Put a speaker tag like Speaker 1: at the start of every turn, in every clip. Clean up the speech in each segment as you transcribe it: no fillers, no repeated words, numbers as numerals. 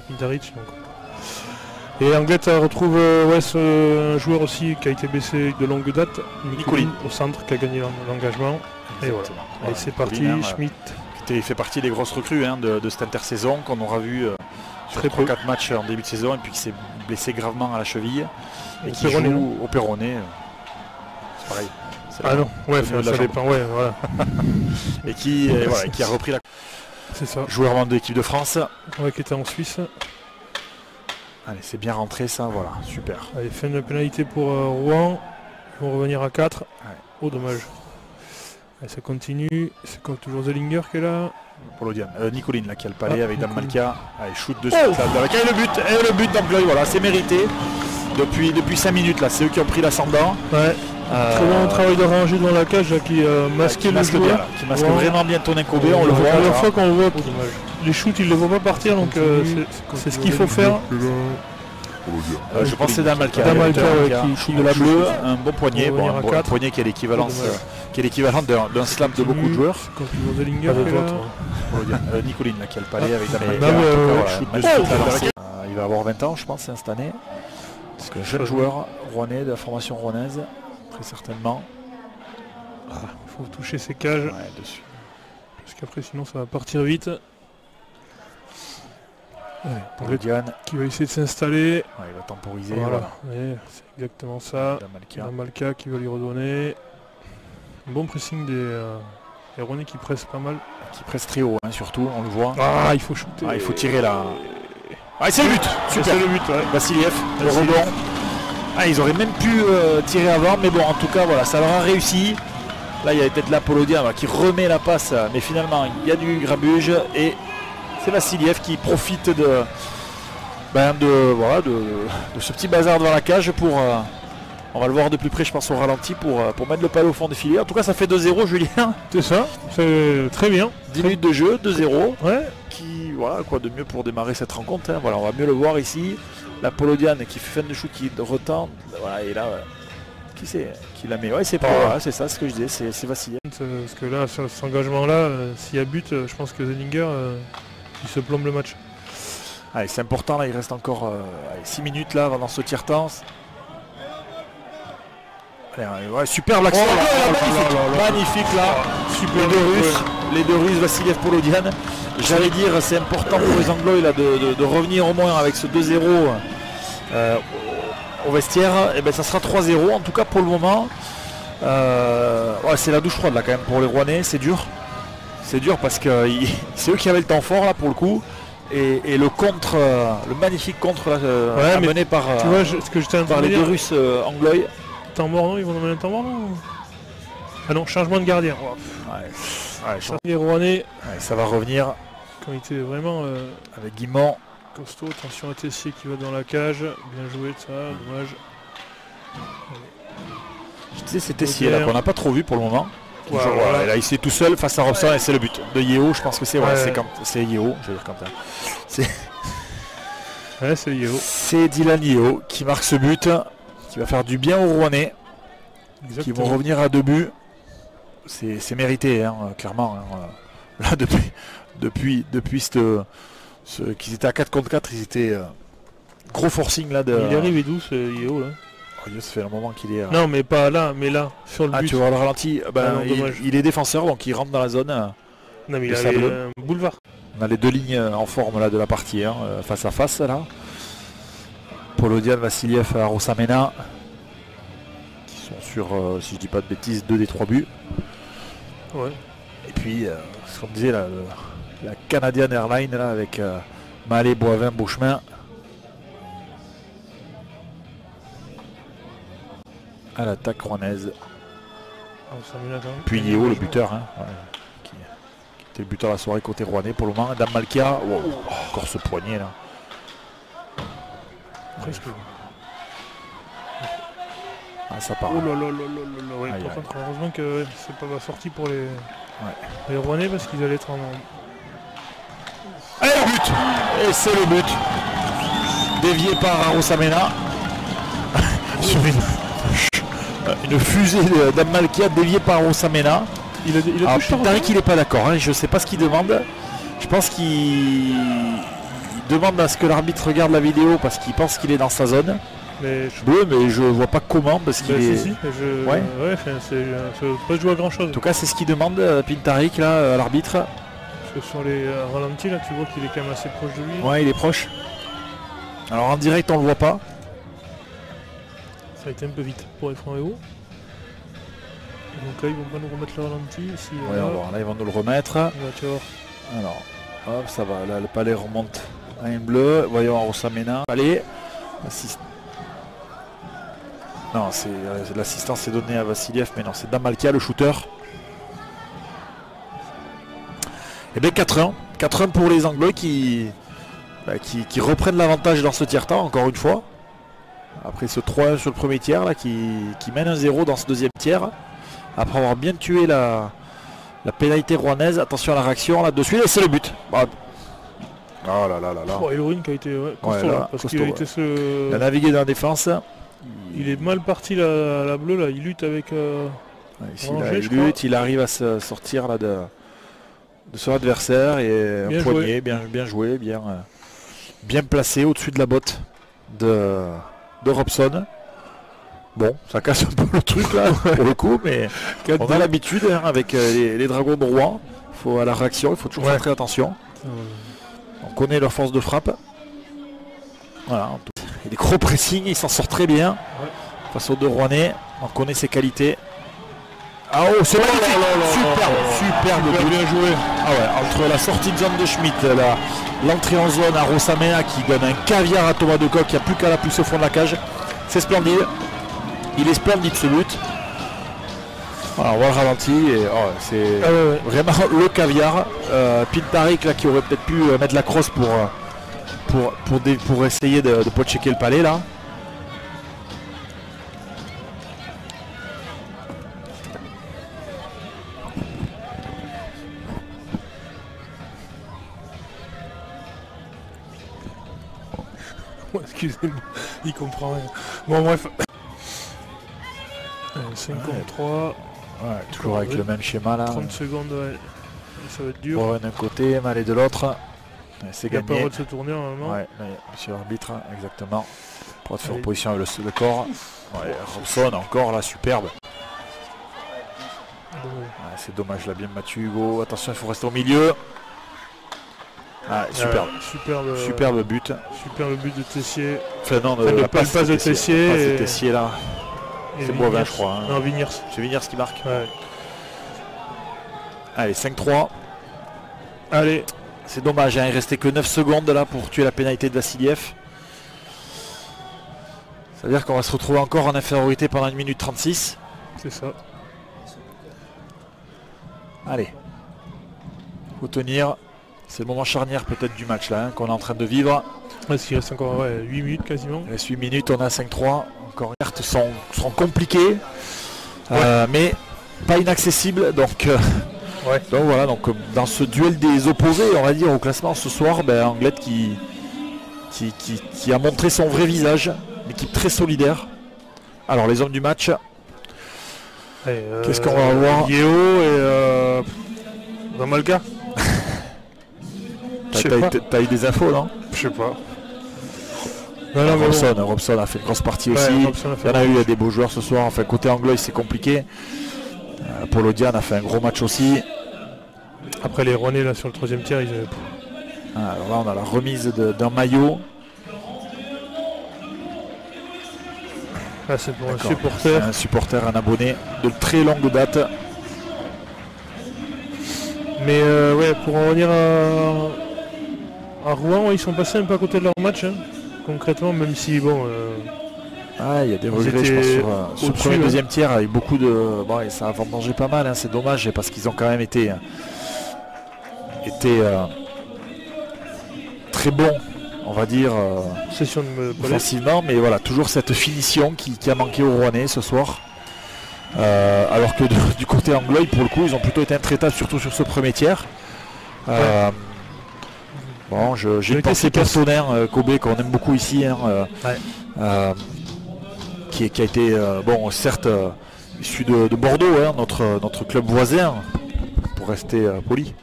Speaker 1: Pintaric. Donc. Et Anglette retrouve un joueur aussi qui a été blessé de longue date, Nicoline au centre, qui a gagné l'engagement. Et voilà. Allez, c'est parti, Schmitt.
Speaker 2: Il fait partie des grosses recrues de cette intersaison qu'on aura vu sur 3-4 matchs en début de saison et puis qui s'est blessé gravement à la cheville et qui joue au Perronnet. C'est pareil.
Speaker 1: Ah non, ouais, ça dépend, ouais, voilà.
Speaker 2: Et qui a repris la...
Speaker 1: C'est ça.
Speaker 2: Joueur de l'équipe de France.
Speaker 1: Ouais, qui était en Suisse.
Speaker 2: Allez, c'est bien rentré ça, voilà, super.
Speaker 1: Allez, fin de pénalité pour Rouen. Ils vont revenir à 4. Ouais. Oh, dommage. Allez, ça continue. C'est comme toujours Zellinger qui est là.
Speaker 2: Polodian. Nicoline là qui a le palais avec Dame Malka. Allez, shoot de suite. Et le but d'Angloy, voilà, c'est mérité. Depuis 5 minutes là, c'est eux qui ont pris l'ascendant.
Speaker 1: Ouais. Très bon travail de rangée dans la cage là, qui masque le joueur.
Speaker 2: Qui masque vraiment bien Tonin Kobe, on le voit.
Speaker 1: La première fois qu'on voit les shoots, ils ne les voient pas partir, donc c'est ce qu'il faut faire.
Speaker 2: Je pense que c'est Damalka qui shoot de la bleue, un bon poignet, un poignet qui est l'équivalent d'un slam de beaucoup de joueurs. Nicoline là, qui a le palais avec Damalka. Il va avoir 20 ans je pense cette année. C'est un jeune joueur rouennais de la formation rouennaise, très certainement.
Speaker 1: Il faut toucher ses cages.
Speaker 2: Ouais, dessus.
Speaker 1: Parce qu'après sinon ça va partir vite.
Speaker 2: Polodian
Speaker 1: qui va essayer de s'installer.
Speaker 2: Ouais, il va temporiser.
Speaker 1: Voilà. C'est exactement ça. Damalka qui va lui redonner. Un bon pressing des Rouennais qui pressent pas mal.
Speaker 2: Qui pressent très haut surtout, on le voit.
Speaker 1: Ah, il faut shooter.
Speaker 2: Il faut tirer là. Ah, c'est le but.
Speaker 1: Super. C'est le but, ouais.
Speaker 2: Vassiliev, le rebond. Ils auraient même pu tirer avant, mais bon, en tout cas, voilà, ça leur a réussi. Là, il y avait peut-être la Polodian qui remet la passe, mais finalement, il y a du grabuge et c'est Vassiliev qui profite de ce petit bazar devant la cage pour. On va le voir de plus près, je pense, au ralenti pour mettre le palais au fond des filets. En tout cas, ça fait 2-0, Julien.
Speaker 1: C'est ça, c'est très bien.
Speaker 2: 10 minutes de jeu, 2-0.
Speaker 1: Ouais.
Speaker 2: Voilà, quoi de mieux pour démarrer cette rencontre. Voilà, on va mieux le voir ici. La Polodian qui fait fin de shoot, qui retend. Voilà, et là, qui c'est qui la met? Ouais, c'est c'est ça, ce que je disais, c'est Vassiliev.
Speaker 1: Parce que là, sur cet engagement-là, s'il y a but, je pense que Zellinger, il se plombe le match.
Speaker 2: Allez, c'est important, là, il reste encore 6 minutes là avant ce tiers-temps. Ouais, superbe l'action, magnifique là, super les deux Russes, Vassiliev, Polodian. J'allais dire, c'est important pour les Anglois là, de revenir au moins avec ce 2-0 au vestiaire. Et ben ça sera 3-0 en tout cas pour le moment. C'est la douche froide là quand même pour les Rouennais, c'est dur. C'est dur parce que c'est eux qui avaient le temps fort là pour le coup. Et le contre, le magnifique contre là, mené par, par les deux Russes Anglois.
Speaker 1: Temps mort, non? Ils vont nommer un temps mort, non? Ah non, changement de gardien. Les Rouennais.
Speaker 2: Ça va revenir.
Speaker 1: Quand il était vraiment
Speaker 2: avec Guimont.
Speaker 1: Costaud, attention à Tessier qui va dans la cage. Bien joué, ça, dommage.
Speaker 2: Je disais, c'est Tessier là qu'on n'a pas trop vu pour le moment. Voilà. Là, il est tout seul face à Robson et c'est le but de Yeo. Je pense que c'est c'est Yeo. Je vais dire Quentin.
Speaker 1: C'est Yeo.
Speaker 2: C'est Dylan Yeo qui marque ce but. Qui va faire du bien aux Rouennais. Qui vont revenir à 2 buts. C'est mérité, clairement. Là, depuis qu'ils étaient à 4 contre 4, ils étaient gros forcing là.
Speaker 1: Il est arrivé d'où ce Yeo là?
Speaker 2: Ça fait un moment qu'il est.
Speaker 1: Non, mais pas là, mais là, sur le but.
Speaker 2: Tu vois le ralenti. Il est défenseur, donc il rentre dans la zone.
Speaker 1: Non, mais il a un boulevard.
Speaker 2: On a les deux lignes en forme là de la partie, face à face là. Polodian, Vassiliev, Rosamena qui sont sur, si je dis pas de bêtises, 2 des 3 buts.
Speaker 1: Ouais.
Speaker 2: Et puis, ce qu'on disait, la Canadian Airlines là, avec Mallet, Boivin, Beauchemin. À l'attaque rouennaise. Puis Yeo, le buteur, qui était le buteur de la soirée côté rouennais pour le moment. Dame Malka, encore ce poignet là.
Speaker 1: Presque.
Speaker 2: Ça part.
Speaker 1: Oh là là là là là. Par contre, heureusement que c'est pas sorti pour les Rouennais parce qu'ils allaient être en.
Speaker 2: Allez, le but. Et c'est le but. Dévié par Rosamena. Sur une fusée d'Amalkia déviée par Rosamena. Tariq il n'est pas d'accord. Je ne sais pas ce qu'il demande. Je pense qu'il demande à ce que l'arbitre regarde la vidéo parce qu'il pense qu'il est dans sa zone.
Speaker 1: Mais
Speaker 2: bleu, mais je vois pas comment parce qu'il est.
Speaker 1: Si, ouais, ça peut pas jouer à grand chose.
Speaker 2: En tout cas, c'est ce qu'il demande Pintarik là à l'arbitre.
Speaker 1: Parce que sur les ralentis là, tu vois qu'il est quand même assez proche de lui.
Speaker 2: Ouais, il est proche. Alors en direct, on le voit pas.
Speaker 1: Ça a été un peu vite pour Efranvero. Donc là, ils vont pas nous remettre le ralenti. Si,
Speaker 2: ouais, on va voir. Là, ils vont nous le remettre.
Speaker 1: Ouais, tu vas voir.
Speaker 2: Alors, hop, ça va. Là, le palais remonte à un bleu. Voyons Rosamena. Palais. Non, c'est l'assistance est donnée à Vassiliev, mais non, c'est Damalkia, le shooter. Et bien 4-1. 4-1 pour les Anglais qui reprennent l'avantage dans ce tiers-temps, encore une fois. Après ce 3-1 sur le premier tiers, là, qui mène 1-0 dans ce deuxième tiers. Après avoir bien tué la pénalité rouennaise. Attention à la réaction là-dessus, et c'est le but. Bah. Oh là là là là.
Speaker 1: Oh, Elorin qui a été costaud, là, parce qu'il a été
Speaker 2: il a navigué dans la défense.
Speaker 1: Il est mal parti la bleue là, il lutte avec
Speaker 2: ici, Angers, là, il arrive à se sortir là, de son adversaire et bien un poignet, bien joué, bien placé au-dessus de la botte de Robson. Bon, ça casse un peu le truc là pour le coup, mais on a l'habitude avec les Dragons de Rouen. Faut à la réaction, il faut toujours faire très attention. On connaît leur force de frappe. Voilà. Et des gros pressing, il s'en sort très bien face aux deux Rouennais. On connaît ses qualités. Ah oh, c'est superbe bien joué. Ah ouais, entre la sortie de zone de Schmitt, l'entrée en zone à Rosamena qui donne un caviar à Thomas Decoq, qui a plus qu'à la pousser au fond de la cage. C'est splendide. Il est splendide ce but. Voilà, on voit le ralenti et c'est vraiment le caviar. Pintarik là qui aurait peut-être pu mettre la crosse pour essayer de pot-checker le palais là.
Speaker 1: Excusez-moi, il comprend rien. Bon bref. 53.
Speaker 2: Ouais, toujours avec le même schéma là.
Speaker 1: 30 secondes, ouais. Ça va être dur.
Speaker 2: Bon, d'un côté, Malais de l'autre. C'est gagné.
Speaker 1: Il n'y a pas le droit de se tourner normalement.
Speaker 2: Ouais, monsieur l'arbitre, exactement. Pour faire opposition avec le corps. Ouais, Robson encore là, superbe. Ouais, c'est dommage, là, bien battu Hugo. Attention, il faut rester au milieu. Ah, superbe. Superbe but.
Speaker 1: Superbe but de Tessier.
Speaker 2: Enfin, non,
Speaker 1: la passe de Tessier.
Speaker 2: Et... Tessier là. C'est Boivin, je crois.
Speaker 1: Non, Vigners.
Speaker 2: C'est Vigners qui marque.
Speaker 1: Ouais.
Speaker 2: Allez, 5-3.
Speaker 1: Allez.
Speaker 2: C'est dommage, hein, il restait que 9 secondes là pour tuer la pénalité de Vassiliev. Ça veut dire qu'on va se retrouver encore en infériorité pendant 1 minute 36.
Speaker 1: C'est ça.
Speaker 2: Allez. Faut tenir. C'est le moment charnière peut-être du match là, hein, qu'on est en train de vivre.
Speaker 1: Parce qu'il reste encore 8 minutes quasiment.
Speaker 2: Il reste 8 minutes, on a 5-3. Encore les cartes seront compliquées. Mais pas inaccessibles. Donc voilà, donc dans ce duel des opposés, on va dire au classement ce soir, Anglet qui a montré son vrai visage, une équipe très solidaire. Alors les hommes du match, qu'est-ce qu'on va avoir?
Speaker 1: Yeo et Ramalka.
Speaker 2: T'as eu des infos, non?
Speaker 1: Je sais pas.
Speaker 2: Robson a fait une grosse partie aussi. Il y en a eu des beaux joueurs ce soir. Enfin, côté anglais, c'est compliqué. Polodian a fait un gros match aussi.
Speaker 1: Après les Rouennais là sur le 3e tiers, ils avaient...
Speaker 2: alors là, on a la remise d'un maillot.
Speaker 1: Ah, c'est pour un supporter.
Speaker 2: Un supporter, un abonné de très longue date.
Speaker 1: Mais pour en revenir à Rouen, ils sont passés un peu à côté de leur match. Hein. Concrètement, même si bon.
Speaker 2: Il y a des regrets, je pense, sur le premier, deuxième tiers, avec beaucoup de. Bon, et ça a vendangé pas mal, hein, c'est dommage, parce qu'ils ont quand même été très bons, on va dire, offensivement, mais voilà, toujours cette finition qui a manqué aux Rouennais ce soir. Alors que du côté anglais, pour le coup, ils ont plutôt été intraitables, surtout sur ce premier tiers. Bon, j'ai une pensée personnelle, Kobe, qu'on aime beaucoup ici, hein, qui a été, bon, certes, issu de Bordeaux, hein, notre club voisin, pour rester poli,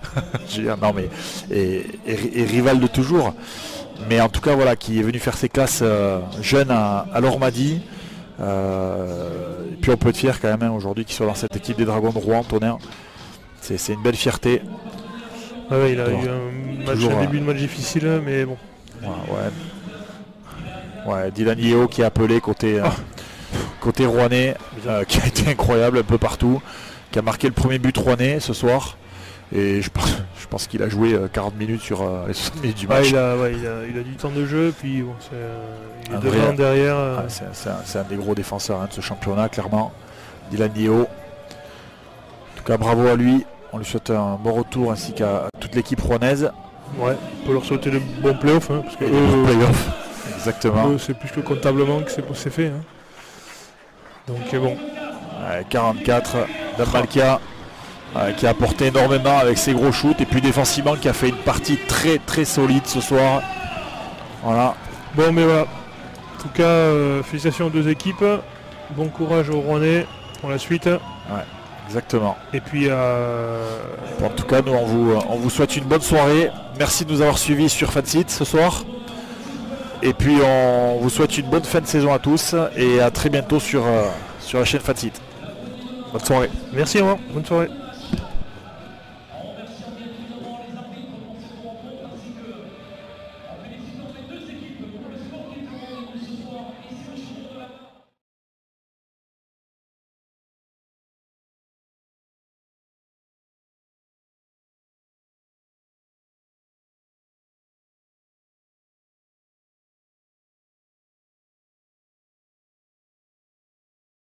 Speaker 2: non mais et rival de toujours. Mais en tout cas, voilà, qui est venu faire ses classes jeune à l'Ormadi. Et puis on peut être fier quand même hein, aujourd'hui qu'il soit dans cette équipe des Dragons de Rouen, Tonnerre. C'est une belle fierté.
Speaker 1: Ah ouais, il a eu un début de match difficile, mais bon.
Speaker 2: Ouais, Dylan Yeo qui est appelé côté rouennais, qui a été incroyable un peu partout, qui a marqué le premier but rouennais ce soir. Et je pense qu'il a joué 40 minutes sur les 60 minutes du match.
Speaker 1: Il a du temps de jeu, puis bon, il est devant, derrière.
Speaker 2: C'est un des gros défenseurs hein, de ce championnat, clairement. Dylan Yeo. En tout cas, bravo à lui. On lui souhaite un bon retour ainsi qu'à toute l'équipe rouennaise.
Speaker 1: Ouais, on peut leur souhaiter le bon play-off. Hein, parce que
Speaker 2: exactement.
Speaker 1: C'est plus que comptablement que c'est fait. Hein. Donc bon.
Speaker 2: 44, Damalkia. Qui a apporté énormément avec ses gros shoots et puis défensivement qui a fait une partie très très solide ce soir. Voilà.
Speaker 1: Bon mais voilà. En tout cas, félicitations aux deux équipes. Bon courage aux Rouennais pour la suite.
Speaker 2: Ouais, exactement.
Speaker 1: Et puis
Speaker 2: en tout cas, nous on vous souhaite une bonne soirée. Merci de nous avoir suivis sur Fansit ce soir. Et puis on vous souhaite une bonne fin de saison à tous et à très bientôt sur la chaîne Fansit. Bonne soirée.
Speaker 1: Merci, au revoir. Bonne soirée.